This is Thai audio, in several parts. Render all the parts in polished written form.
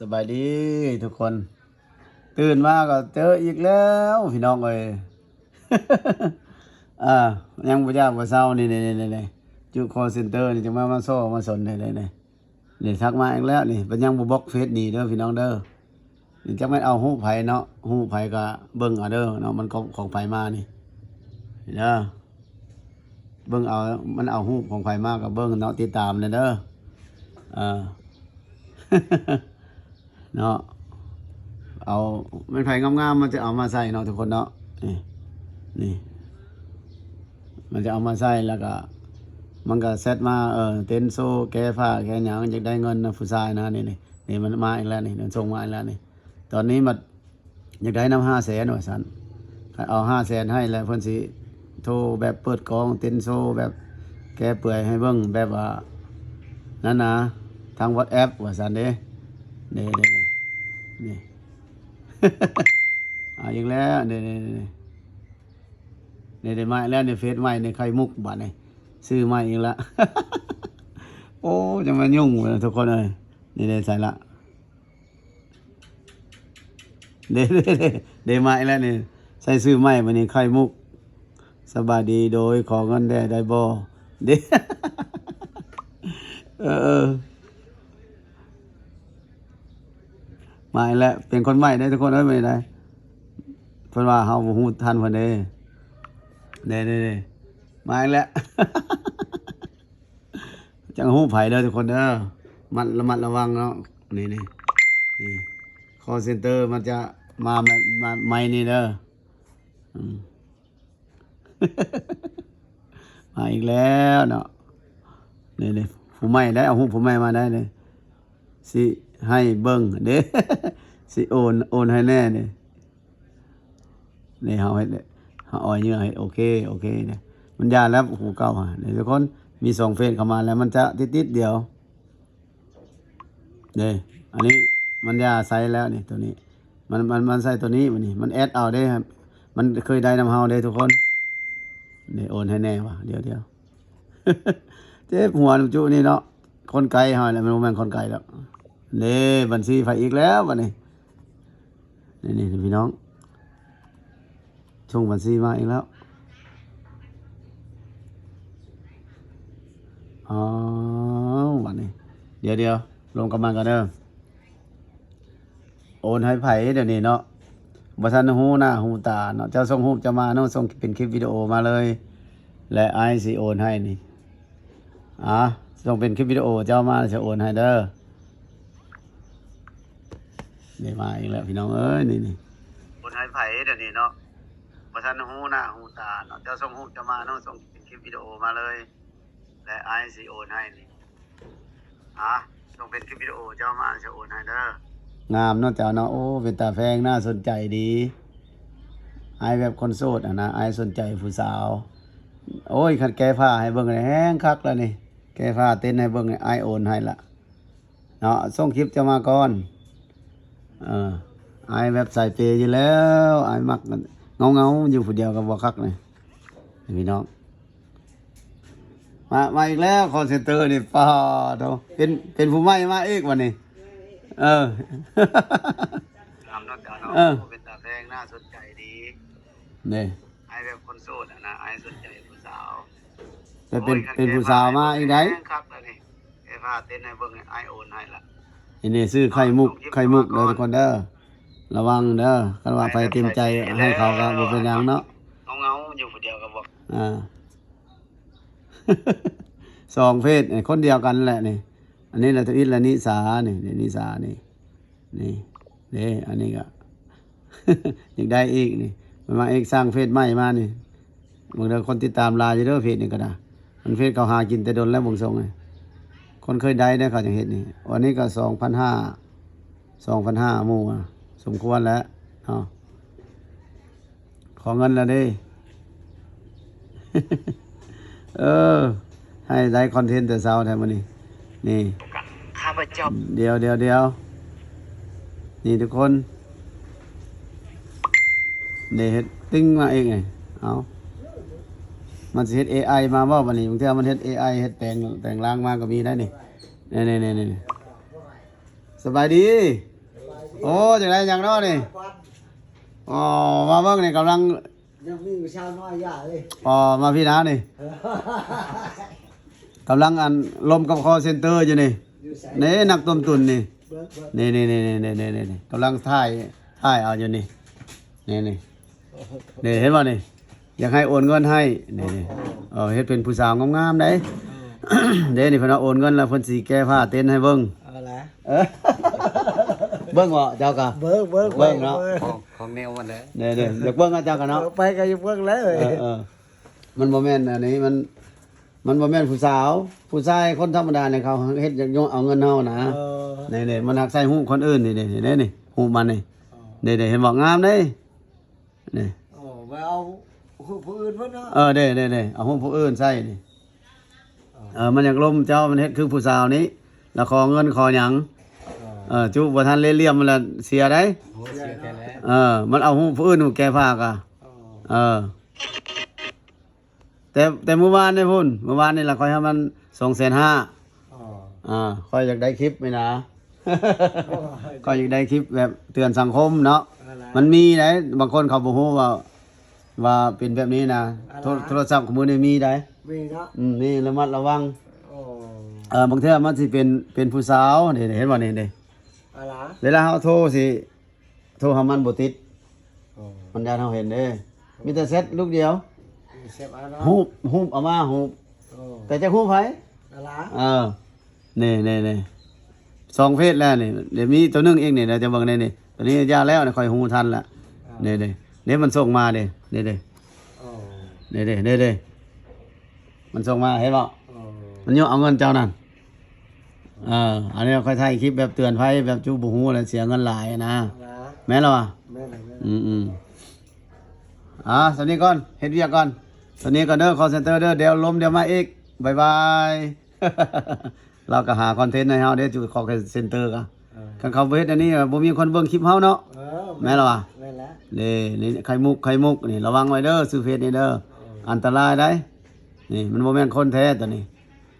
สบายดีทุกคนตื่นมาก็เจออีกแล้วพี่น้องเอ้ย อ่ายังบ่ยากบ่เศร้านี่จุคอเซ็นเตอร์นี่จังมาโซ่มาสนนี่นี่ทักมาอีกแล้วนี่เป็นยังบ่บล็อกเฟซนี่เด้อพี่น้องเด้อนี่จักแม่นเอาฮู้ไผเนาะฮู้ไผก็เบิ่งเอาเด้อเนาะมันของไผมานี่เด้อเบิ่งเอามันเอาฮู้ของไผมาก็เบิ่งเนาะติดตามเด้ออ่า เนาะเอาเป็นไผ่งามๆมันจะเอามาใส่เนาะทุกคนเนาะนี่มันจะเอามาใส่แล้วก็มันก็เซตมาเต้นโซ่แก้ผ้าแก้หยังอยากได้เงินนะผู้ชายนะนี่มันมาอีกแล้วนี่มันส่งมาอีกแล้วนี่ตอนนี้มันอยากได้น้ำ500,000ว่าซั่นเอา500,000ให้แล้วเพิ่นสิโทรแบบเปิดกองเต้นโซ่แบบแก้เปื่อยให้เบิ่งแบบว่านั่นนะทาง WhatsApp ว่าซั่นเด้นี่อีกแล้วนี่มาแล้วในเฟซใหม่ในไข่มุกบัดนี่ซื้อใหม่อีกแล้ว โอ้จะมายุ่งเลยทุกคนเลยนี่ใส่ละเดมาอีกแล้วนี่ใส่ซื้อใหม่บัดนี้ไข่มุกสบายดีโดยขอเงินได้บ่เด้ มาแล้วเป็นคนใหม่ได้ทุกคนไม่ได้เพิ่นว่าเฮาบ่ฮู้ทันเพิ่นเด้มาแล้ว จังฮู้ไผเด้อทุกคนเด้อมันระมัดระวังเนาะนี่คอลเซ็นเตอร์มันจะมาใหม่นี่เด้อ มาอีกแล้วเนาะนี่ผู้ใหม่ได้เอาฮู้ผู้ใหม่มาได้เลยสิให้เบิ่งเด้ สิโอนให้แน่นี่เฮาให้เฮาอ้อยเยื่อให้โอเคเนี่ยมันยาแล้วหูเก่าหาเนี่ยทุกคนมี2เฟซเข้ามาแล้วมันจะติดเดียวนี่อันนี้มันยาใส่แล้วนี่ตัวนี้มันใส่ตัวนี้มันแอดเอาได้ครับมันเคยได้นำเฮาได้ทุกคนนี่โอนให้แน่ว่ะเดี๋ยว เจ็บหัวจุนี่เนาะคนไกลเฮาแหละมันบ่แม่นคนไกลแล้วนี่บัญชีไฟอีกแล้วบัดนี้นี่พี่น้องช่วงบัญชีมาอีกแล้วอ๋อบัดนี้เดี๋ยวลงกำลังกันเด้อโอนให้ไผเดี๋ยวนี้เนาะบ่ทันฮู้หน้าฮู้ตาเนาะเจ้าส่งรูปจะมาเนาะส่งเป็นคลิปวิดีโอมาเลยและอ้ายสิโอนให้นี่ส่งเป็นคลิปวิดีโอเจ้ามาจะโอนให้เด้อนี่มาอีกแล้วพี่น้องเอ้ยนี่คนให้ไผเดี๋ยวนี้เนาะบ่ทันฮู้หน้าฮู้ตาเนาะเจ้าส่งรูปจะมาเนาะส่งเป็นคลิปวิดีโอมาเลยและอ้ายสิโอนให้นี่ส่งเป็นคลิปวิดีโอเจ้ามาจะโอนให้เด้องามเนาะเจ้าเนาะโอ้เป็นตาแพงน่าสนใจดีอ้ายแบบคนโสดนะอ้ายสนใจผู้สาวโอ้ยคันแก้ผ้าให้เบิ่งแห้งคักแล้วนี่แก้ผ้าเต้นให้เบิ่งอ้ายโอนให้ละเนาะส่งคลิปจะมาก่อนไอ้แบบใส่เปย์อยู่แล้วไอ้มักเงาอยู่ผู้เดียวกับบ่คักนี่พี่น้องมาอีกแล้วคอนเซ็นเตอร์นี่ป้าโตเป็นผู้ใหม่มาอีกวันนี้เป็นตาแพงน่าสนใจดีนี่ไอ้แบบคนโสดนะไอ้สนใจผู้สาวแต่เป็นผู้สาวมาอีกได้ครับแล้วนี่ไอ้ผ้าเต้นให้เบิ่งไอ้โอนให้ละนี่ซื้อไข่มุกเด้อทุกคนเด้อระวังเด้อคันว่าไปเต็มใจให้เขาก็บ่เป็นหยังเนาะเงาอยู่ผู้เดียวก็บ่2เพศคนเดียวกันแหละนี่อันนี้ละทวิตละนิสานี่นิสานี่อันนี้ก็ อยากได้อีกนี่มันมาเอกสร้างเพศใหม่มานี่บางเด้อคนติดตามลายอยู่เด้อเพจนี่ก็ได้มันเพจเขาหากินแต่ดนแล้วบ่งทรงไงคนเคยได้เขาจังเฮ็ดนี่วันนี้ก็2,500หมู่สมควรแล้วขอเงินแล้วดิ ให้ได้คอนเทนต์แต่เช้าแท้มื้อนี้นี่ข้าพเจ้าเดี๋ยวนี่ทุกคนนี่เฮ็ดติ้งมาเองไงมันสิเฮ็ด AI มาบ่บัดนี้บางเทื่อมันเฮ็ด AI เฮ็ดแต่งร่างมาก็มีได้นี่ สบายดีโอ้จังไดจังเนาะนี่อ๋อมาเบิ่งนี่กำลัง ยังมีอยู่ชาวน้อยย่าเลย อ๋อมาพี่น้านี่กำลังอันลมกับคอเซ็นเตอร์อยู่นี่ อยู่ใส่ นี่นักต้มตุนนี่ เบิก นี่กำลังถ่ายเอาอยู่นี่นี่เห็นบ่นี่อยากให้โอนเงินให้นี่เฮ็ดเป็นผู้สาวงามๆได้ เด้นี่เพิ่นเอาโอนเงินแล้วเพิ่นสิแก้ผ้าเต้นให้เบิ่ง เอาละ เบิ่งบ่เจ้าก็ เบิก เบิ่งเนาะ ของแนวมันเลย เด้อยากเบิ่งกับเจ้าก็เนาะ ไปก็ยังเบิกแล้ว มันบ่แม่นอันนี้มันบ่แม่นผู้สาว ผู้ชายคนธรรมดาเนี่ยเขาเฮ็ดอยากเอาเงินเฮานะนี่มันหักใส่หูคนอื่นนี่หูมันนี่เห็นบ่งามเด้นี่ โอ้ไปเอาผู้อื่นพุ่นเนาะ เด้เอาหูผู้อื่นใส่นี่มันอยากล้มเจ้ามันเฮ็ดคือผู้สาวนี้แล้วขอเงินขอหยังจุบ่ทันเลี่ยมมันละเสียได้ โหเสียแค่แล้ว มันเอาหูผู้อื่นมาแก้ผ้ากะแต่เมื่อวานนี่พุ่นเมื่อวานนี่ล่ะค่อยให้มัน250,000ค่อยอยากได้คลิปไหมนะ ก็อยากได้คลิปแบบเตือนสังคมเนาะมันมีได้บางคนเขาบ่ฮู้ว่าเป็นแบบนี้นะโทรศัพท์ของมือนี่มีได้ มีเนาะ นี่ระมัดระวัง โอ้ บางเทื่อมันสิเป็นผู้สาวนี่เห็นบ่นี่เอาละ เวลาเฮาโทรสิโทรหามันบ่ติด โอ้ มันยานเฮาเห็นเด้มีแต่เซ็ตลูกเดียว เสพเอาเนาะ ฮูบเอามาฮูบ โอ้ แต่จะฮูบไผ เอาละ นี่สองเพศแล้วนี่เดี๋ยวมีตัวหนึงอีกนี่เดี๋ยวจะเบิ่งนี่ตัวนี้ยาแล้วนี่ค่อยฮู้ทันละนี่มันส่งมานี่ โอ้ นี่มันส่งมาเห็นบ่ โอ้ มันยกเอาเงินเจ้านั่นอันนี้ค่อยถ่ายคลิปแบบเตือนภัยแบบจูบ่ฮู้แล้วเสียเงินหลายนะ เอาละ แม่นแล้วอ่ะ แม่นแม่น สวัสดีก่อนเฮ็ดเวียกก่อนสวัสดีก่อนเด้อ call center เด้อเดี๋ยวลมเดี๋ยวมาอีกบ๊ายบาย เราก็หาคอนเทนต์ให้เฮาเด้อจุด call center ก็คันเขาบ่เฮ็ดอันนี้บ่มีคนเบิ่งคลิปเฮาเนาะแม่นแล้วอ่ะ แม่นแล้ว นี่ไข่มุกนี่ระวังไว้เด้อซื้อเพจนี่เด้ออันตรายได้นี่มันบ่แม่นคนแท้ตัวนี้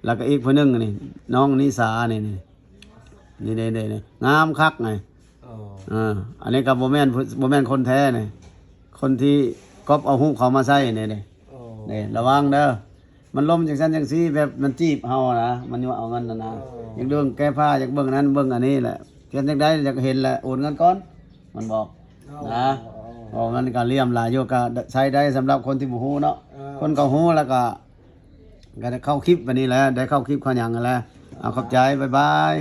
แล้วก็อีกผู้หนึงนี่น้องนิสานี่งามคักไง โอ้ อันนี้ก็บ่แม่นคนแท้นี่คนที่ก๊อปเอาหูเขามาใส่นี่ โอ้ นี่ระวังเด้อมันล้มจังซั่นจังซี่แบบมันจีบเฮานะมันอยู่เอาเงินนั่นนะอยากเรื่องแก้ผ้าอยากเบิ่งนั้นเบิ่งอันนี้แหละเฮ็ดจังได๋อยากเห็นแหละโอนเงินก่อนมันบอกนะมันก็เลี่ยมหลายอยู่ก็ใช้ได้สำหรับคนที่บ่ฮู้เนาะคนก็ฮู้แล้วก็ได้เข้าคลิปวันนี้แหละได้เข้าคลิปข้อหยังนั่นแหละเอาขอบใจบ๊ายบาย